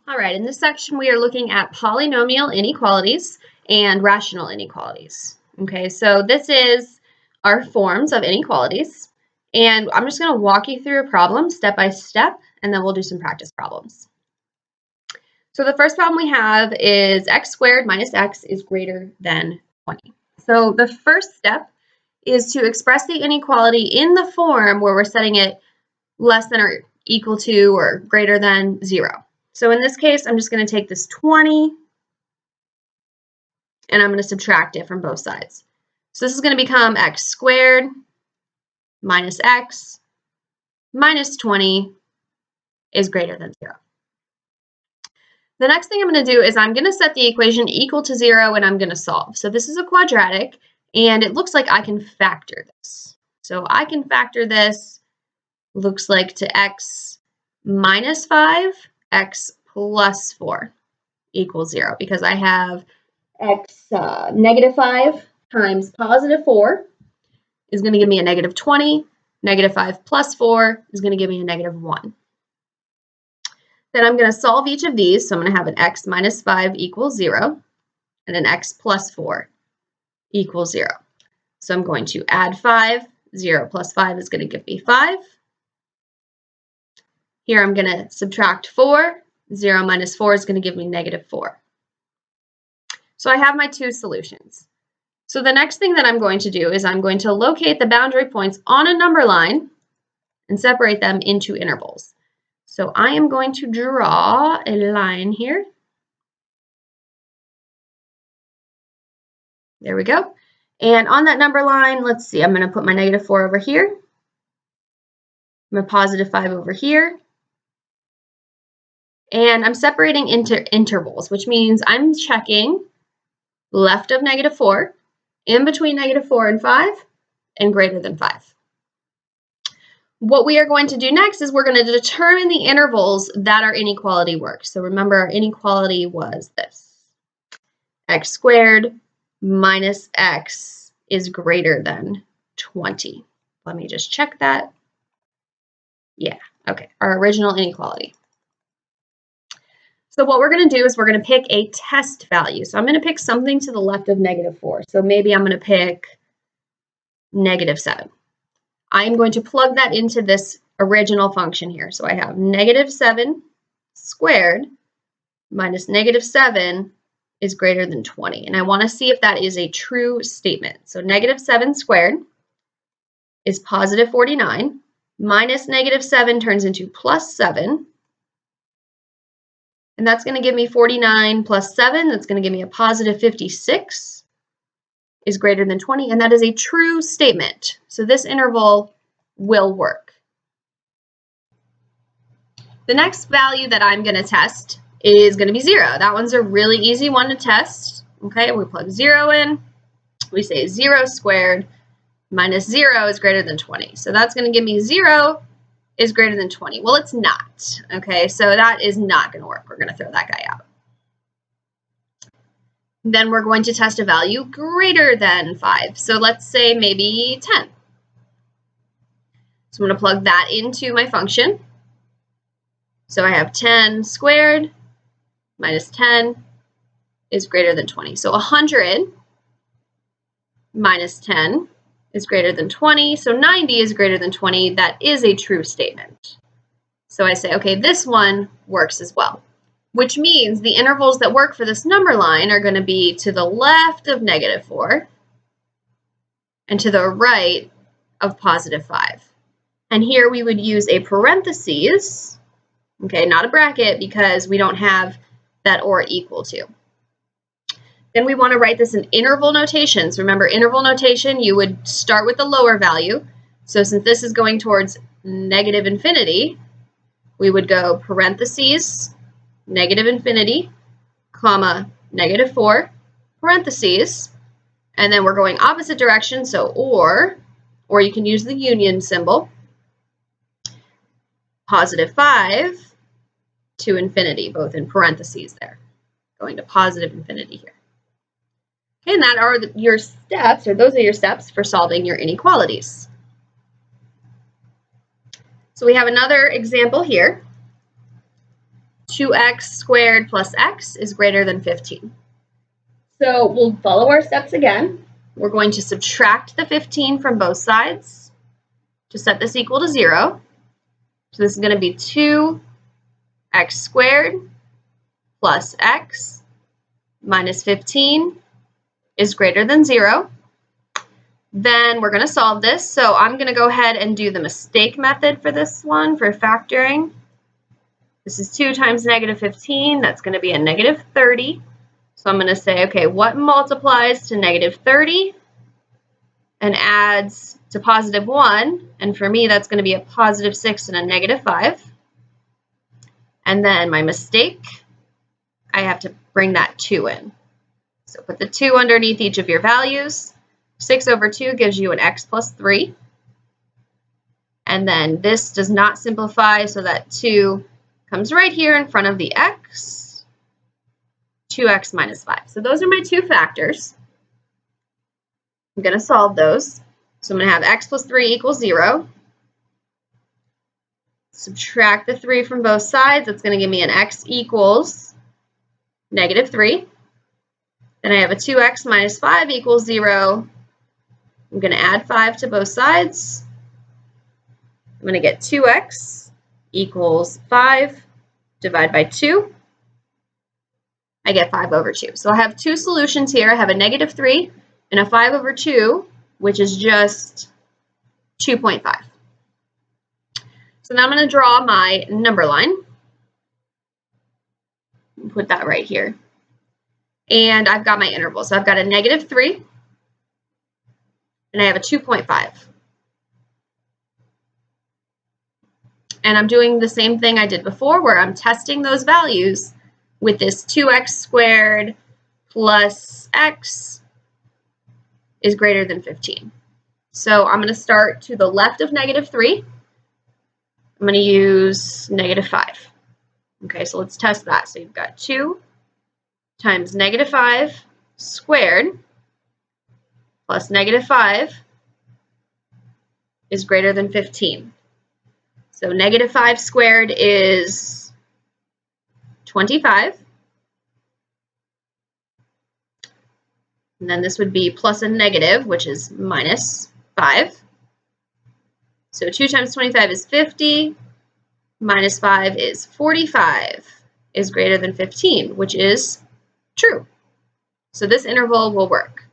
All right, in this section we are looking at polynomial inequalities and rational inequalities. Okay, so this is our forms of inequalities, and I'm just going to walk you through a problem step by step, and then we'll do some practice problems. So the first problem we have is x squared minus x is greater than 20. So the first step is to express the inequality in the form where we're setting it less than or equal to or greater than 0. So in this case, I'm just going to take this 20 and I'm going to subtract it from both sides. So this is going to become x squared minus x minus 20 is greater than 0. The next thing I'm going to do is I'm going to set the equation equal to 0 and I'm going to solve. So this is a quadratic and it looks like I can factor this. So I can factor this, looks like to x minus 5, x plus 4 equals 0 because I have x negative 5 times positive 4 is going to give me a negative 20. Negative 5 plus 4 is going to give me a negative 1. Then I'm going to solve each of these. So I'm going to have an x minus 5 equals 0 and an x plus 4 equals 0. So I'm going to add 5. 0 plus 5 is going to give me 5. Here I'm going to subtract 4. 0 minus 4 is going to give me negative 4. So I have my two solutions. So the next thing that I'm going to do is I'm going to locate the boundary points on a number line and separate them into intervals. So I am going to draw a line here. There we go. And on that number line, let's see, I'm going to put my negative 4 over here. My positive 5 over here. And I'm separating into intervals, which means I'm checking left of negative 4, in between negative 4 and 5, and greater than 5. What we are going to do next is we're going to determine the intervals that our inequality works. So remember, our inequality was this. X squared minus x is greater than 20. Let me just check that. Yeah, okay, our original inequality. So what we're going to do is we're going to pick a test value. So I'm going to pick something to the left of negative 4. So maybe I'm going to pick negative 7. I'm going to plug that into this original function here. So I have negative 7 squared minus negative 7 is greater than 20. And I want to see if that is a true statement. So negative 7 squared is positive 49. Minus negative 7 turns into plus 7. And that's going to give me 49 plus 7. That's going to give me a positive 56 is greater than 20. And that is a true statement. So this interval will work. The next value that I'm going to test is going to be 0. That one's a really easy one to test. Okay, we plug 0 in. We say 0 squared minus 0 is greater than 20. So that's going to give me 0 is greater than 20. Well, it's not. Okay, so that is not going to work. We're going to throw that guy out. Then we're going to test a value greater than 5. So let's say maybe 10. So I'm going to plug that into my function. So I have 10 squared minus 10 is greater than 20. So 100 minus 10 is greater than 20. So 90 is greater than 20. That is a true statement. So I say, okay, this one works as well, which means the intervals that work for this number line are going to be to the left of negative 4 and to the right of positive 5. And here we would use a parentheses, okay, not a bracket, because we don't have that or equal to. Then we want to write this in interval notation. So remember, interval notation, you would start with the lower value. So since this is going towards negative infinity, we would go parentheses, negative infinity, comma, negative 4, parentheses, and then we're going opposite direction, so or you can use the union symbol, positive 5 to infinity, both in parentheses there, going to positive infinity here. Okay, and that are your steps, or those are your steps for solving your inequalities. So we have another example here. 2x squared plus x is greater than 15. So we'll follow our steps again. We're going to subtract the 15 from both sides to set this equal to 0. So this is going to be 2x squared plus x minus 15 is greater than 0. Then we're going to solve this. So I'm going to go ahead and do the mistake method for this one for factoring. This is 2 times negative 15. That's going to be a negative 30. So I'm going to say, okay, what multiplies to negative 30 and adds to positive 1? And for me, that's going to be a positive 6 and a negative 5. And then my mistake, I have to bring that 2 in. So put the 2 underneath each of your values. 6 over 2 gives you an x plus 3. And then this does not simplify, so that 2 comes right here in front of the x, 2x minus 5. So those are my two factors. I'm going to solve those. So I'm going to have x plus 3 equals 0. Subtract the 3 from both sides. That's going to give me an x equals negative 3. Then I have a 2x minus 5 equals 0. I'm going to add 5 to both sides. I'm going to get 2x equals 5 divided by 2. I get 5 over 2. So I have two solutions here. I have a negative 3 and a 5 over 2, which is just 2.5. So now I'm going to draw my number line. Put that right here. And I've got my interval. So I've got a negative 3 and I have a 2.5. And I'm doing the same thing I did before, where I'm testing those values with this 2x squared plus x is greater than 15. So I'm going to start to the left of negative 3. I'm going to use negative 5. Okay, so let's test that. So you've got 2 times negative 5 squared plus negative 5 is greater than 15. So negative 5 squared is 25. And then this would be plus a negative, which is minus 5. So 2 times 25 is 50. Minus 5 is 45, is greater than 15, which is true. So this interval will work.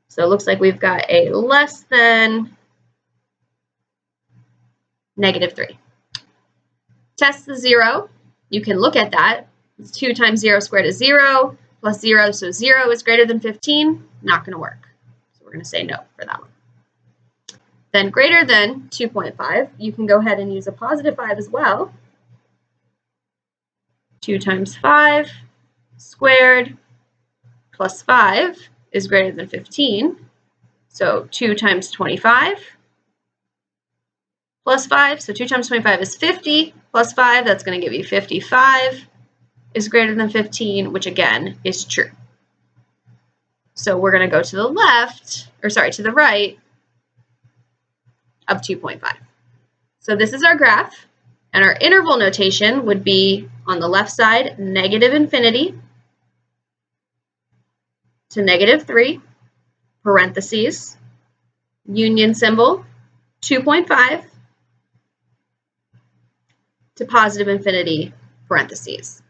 So it looks like we've got a less than negative 3. Test the 0. You can look at that. 2 times 0 squared is 0, plus 0, so 0 is greater than 15. Not going to work. So we're going to say no for that one. Then greater than 2.5, you can go ahead and use a positive 5 as well. 2 times 5 squared plus 5 is greater than 15. So 2 times 25 plus 5. So 2 times 25 is 50 plus 5. That's going to give you 55 is greater than 15, which again is true. So we're going to go to the left, or sorry, to the right of 2.5. So this is our graph, and our interval notation would be on the left side, negative infinity to negative 3, parentheses, union symbol, 2.5 to positive infinity, parentheses.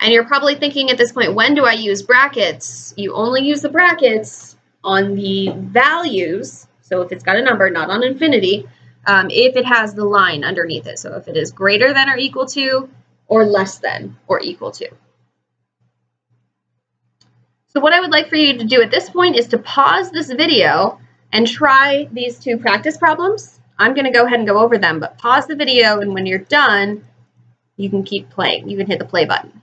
And you're probably thinking at this point, when do I use brackets? You only use the brackets on the values. So if it's got a number, not on infinity, if it has the line underneath it. So if it is greater than or equal to, or less than or equal to. So what I would like for you to do at this point is to pause this video and try these two practice problems. I'm going to go ahead and go over them, but pause the video, and when you're done, you can keep playing. You can hit the play button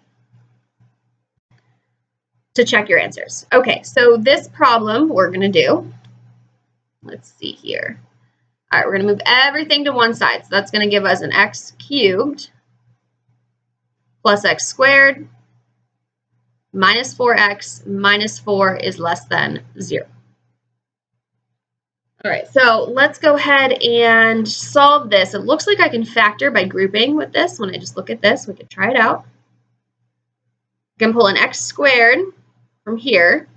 to check your answers. Okay, so this problem we're going to do, let's see here. All right, we're going to move everything to one side. So that's going to give us an x cubed plus x squared minus 4x minus 4 is less than 0. All right, so let's go ahead and solve this. It looks like I can factor by grouping with this. When I just look at this, we could try it out. can pull an x squared from here.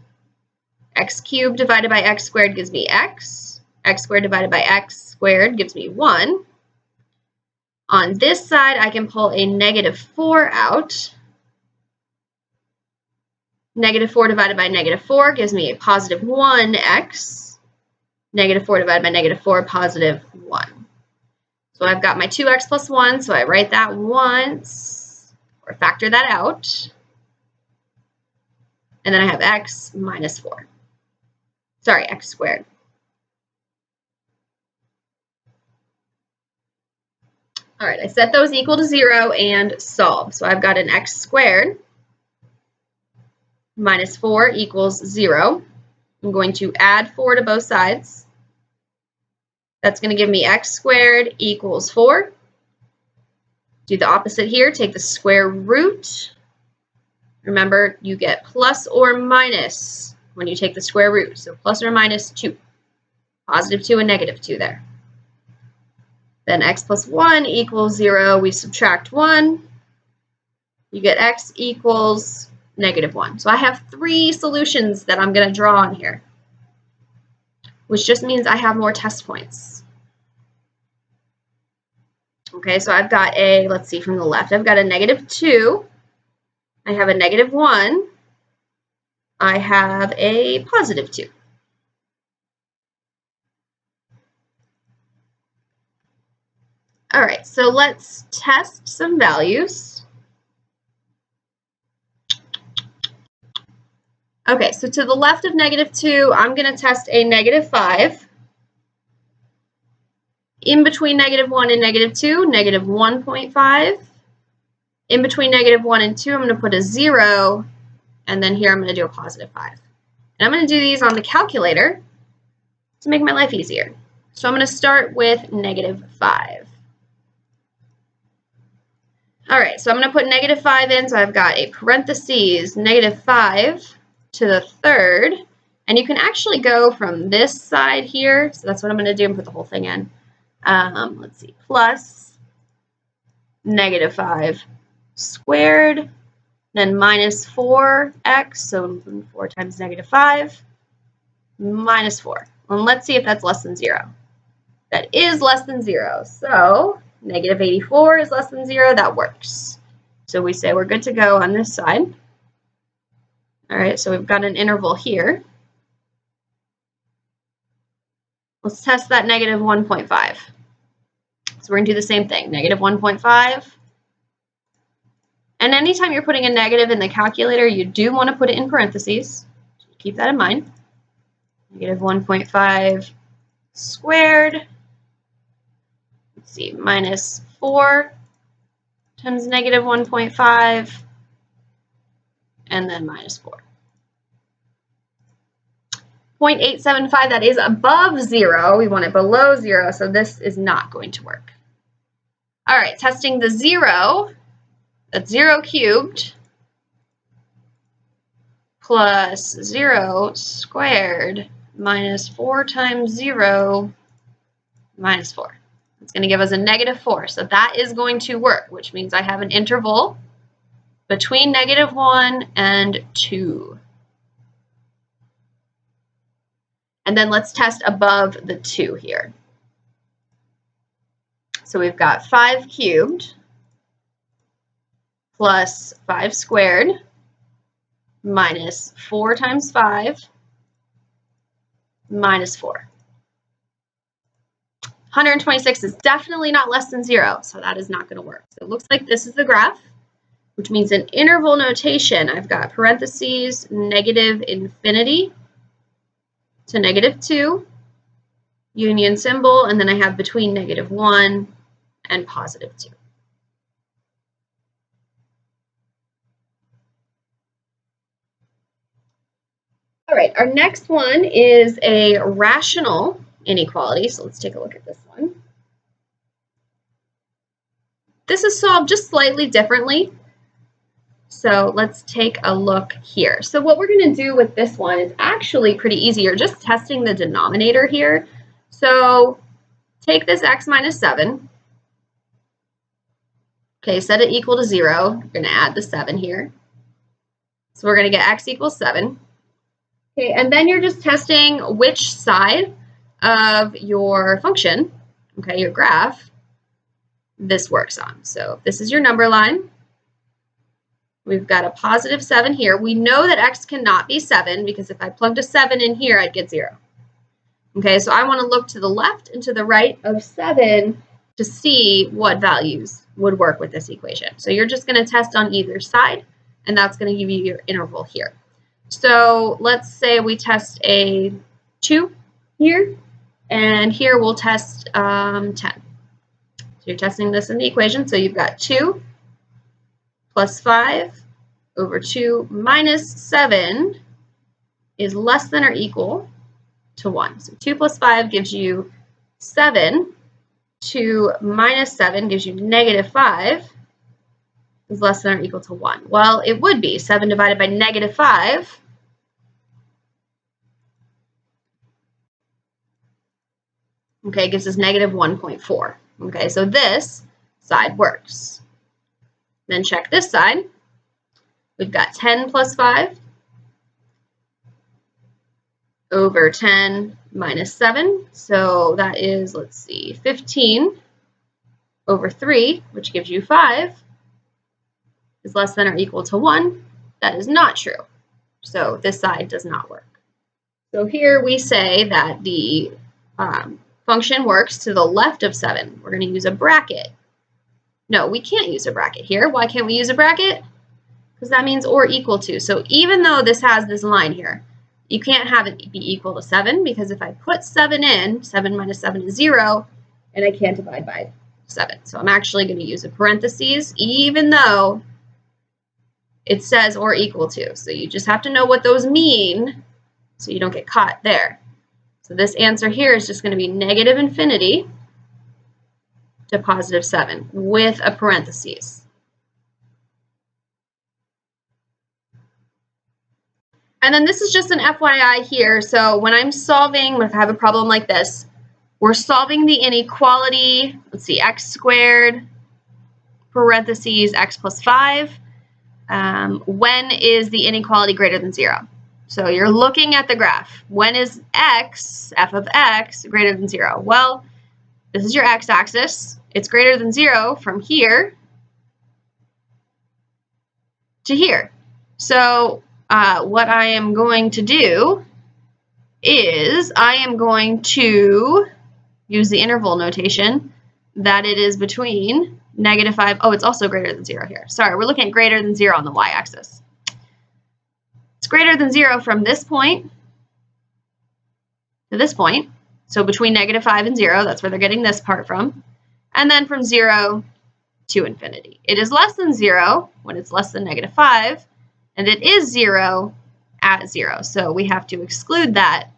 X cubed divided by x squared gives me x. X squared divided by x squared gives me 1. On this side, I can pull a -4 out. -4 divided by -4 gives me a positive 1x. -4 divided by -4, positive 1. So I've got my 2x plus 1, so I write that once, or factor that out. And then I have x minus 4. Sorry, x squared. All right, I set those equal to 0 and solve. So I've got an x squared minus 4 equals 0. I'm going to add 4 to both sides. That's going to give me x squared equals 4. Do the opposite here. Take the square root. Remember, you get plus or minus when you take the square root. So plus or minus 2. Positive 2 and negative 2 there. Then x plus 1 equals 0. We subtract 1. You get x equals -1. So I have 3 solutions that I'm going to draw on here, which just means I have more test points. Okay, so I've got a, let's see from the left, I've got a -2. I have a -1. I have a positive 2. All right, so let's test some values. Okay, so to the left of -2, I'm going to test a -5. In between -1 and -2, -1.5. In between -1 and 2, I'm going to put a 0. And then here I'm going to do a positive 5. And I'm going to do these on the calculator to make my life easier. So I'm going to start with -5. All right, so I'm going to put -5 in. So I've got a parentheses, -5 to the third. And you can actually go from this side here. So that's what I'm going to do and put the whole thing in. Let's see, plus -5 squared, then minus 4x, so 4 times -5, minus 4. And let's see if that's less than 0. That is less than 0. So -84 is less than 0. That works. So we say we're good to go on this side. All right, so we've got an interval here. Let's test that -1.5. So we're going to do the same thing, -1.5. And anytime you're putting a negative in the calculator, you do want to put it in parentheses. So keep that in mind. -1.5 squared. Let's see, minus 4 times -1.5. And then minus 4. 0.875, that is above 0. We want it below 0, so this is not going to work. All right, testing the 0. That's 0 cubed plus 0 squared minus 4 times 0 minus 4. It's going to give us a -4. So that is going to work, which means I have an interval between -1 and 2. And then let's test above the 2 here. So we've got 5 cubed plus 5 squared minus 4 times 5 minus 4. 126 is definitely not less than 0, so that is not going to work. So it looks like this is the graph, which means in interval notation, I've got parentheses, -infinity to -2, union symbol, and then I have between -1 and +2. All right, our next one is a rational inequality. So let's take a look at this one. This is solved just slightly differently. So let's take a look here. So what we're going to do with this one is actually pretty easy. You're just testing the denominator here. So take this x minus 7. Okay, set it equal to 0. You're going to add the 7 here. So we're going to get x equals 7. Okay, and then you're just testing which side of your function, okay, your graph, this works on. So if this is your number line, we've got a positive 7 here. We know that x cannot be 7 because if I plugged a 7 in here, I'd get 0. Okay, so I want to look to the left and to the right of 7 to see what values would work with this equation. So you're just going to test on either side, and that's going to give you your interval here. So let's say we test a 2 here, and here we'll test 10. So you're testing this in the equation. So you've got 2 plus 5 over 2 minus 7 is less than or equal to 1. So 2 plus 5 gives you 7. 2 minus 7 gives you negative 5 is less than or equal to 1. Well, it would be 7 divided by negative 5. Okay, gives us negative 1.4. Okay, so this side works. Then check this side. We've got 10 plus 5 over 10 minus 7. So that is, let's see, 15 over 3, which gives you 5, is less than or equal to 1. That is not true. So this side does not work. So here we say that the function works to the left of 7. We're going to use a bracket. No, we can't use a bracket here. Why can't we use a bracket? Because that means or equal to. So even though this has this line here, you can't have it be equal to 7 because if I put 7 in, 7 minus 7 is 0, and I can't divide by 7. So I'm actually going to use a parentheses even though it says or equal to. So you just have to know what those mean so you don't get caught there. So this answer here is just going to be negative infinity to positive 7 with a parentheses. And then this is just an FYI here. So when I'm solving, if I have a problem like this, we're solving the inequality, let's see, x squared, parentheses, x plus 5. When is the inequality greater than 0? So you're looking at the graph. When is x, f of x, greater than 0? Well, this is your x-axis. It's greater than 0 from here to here. So what I am going to do is I am going to use the interval notation that it is between negative 5. Oh, it's also greater than 0 here. Sorry, we're looking at greater than 0 on the y-axis. It's greater than 0 from this point to this point. So between negative 5 and 0, that's where they're getting this part from. And then from 0 to infinity. It is less than 0 when it's less than negative 5, and it is 0 at 0. So we have to exclude that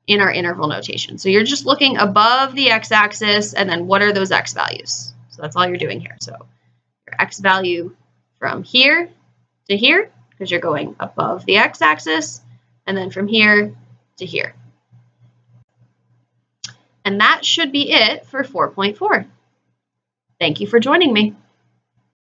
in our interval notation. So you're just looking above the x-axis, and then what are those x values? So that's all you're doing here. So your x value from here to here, because you're going above the x-axis, and then from here to here. And that should be it for 4.4. Thank you for joining me.